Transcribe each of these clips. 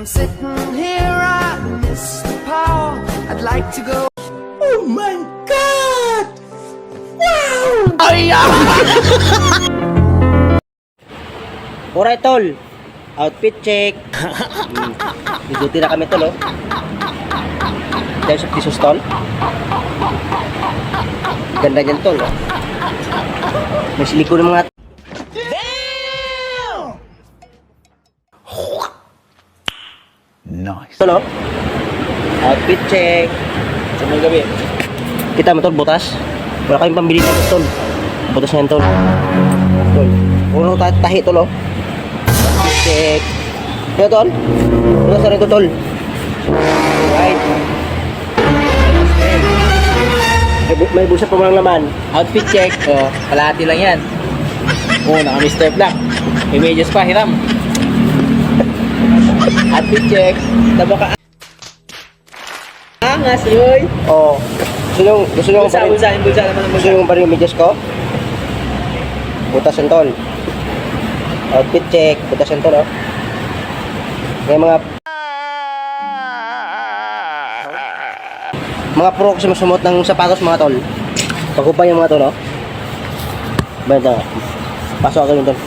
I'm sitting here, I miss the power. I'd like to go. Oh my God! Wow! Ay, Alright, tol. Outfit check. Iguti na kami, tol, oh. Dahil sa pisos, tol. Ganda niyan, tol, oh. May siliko ng mga... Nice. Tol, oh. Outfit check. Sa mga gabi. Kita mo, tol, butas. Wala kayong pambili ng tol. Butas na yan, tol. Tol. Uno tahi, tol, oh. Outfit check. Ito, tol. Butas na rin ito, tol. Right. May busa pa mga laman. Outfit check. O, kalahati lang yan. O, naka Mr. Black. May medyas pa, hiram. Outfit check. Taba ka. Angas, yoy. Oh. Gusto nyo Bulsa, bulsa. Yung bulsa naman ang Gusto bulsa. nyo ba rin yung medyas ko? Butas yan, tol. Outfit check. Butas yan, tol, oh. Mga pro kasi masumot ng sapatos, mga tol. Pagkupay yung mga tol, oh. Banda. Pasok ako yun, tol.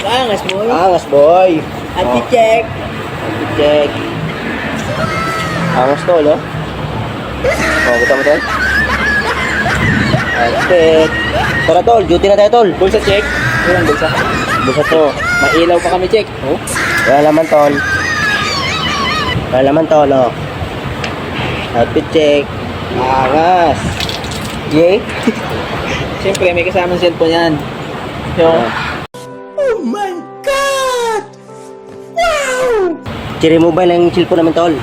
Angas, boy. Angas, boy. Outfit Oh. check. Outfit check. Angas, tol, oh. Oh, kita mo, tol. Outfit. Tara, tol. Duty na tayo, tol. Bulsa check. Walang bulsa. Busa to. Mailaw pa kami check. Oh. Wala laman, tol. Wala laman, tol, oh. Outfit check. Angas. Yay. Siyempre, may kasamang cellphone yan. Yung, Oh my God! Wow! Cherry mobile ang cellphone namin, tol.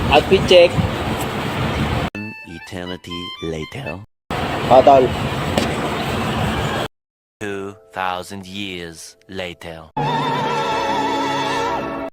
outfit check. Eternity later. Oh, tol. 2,000 years later.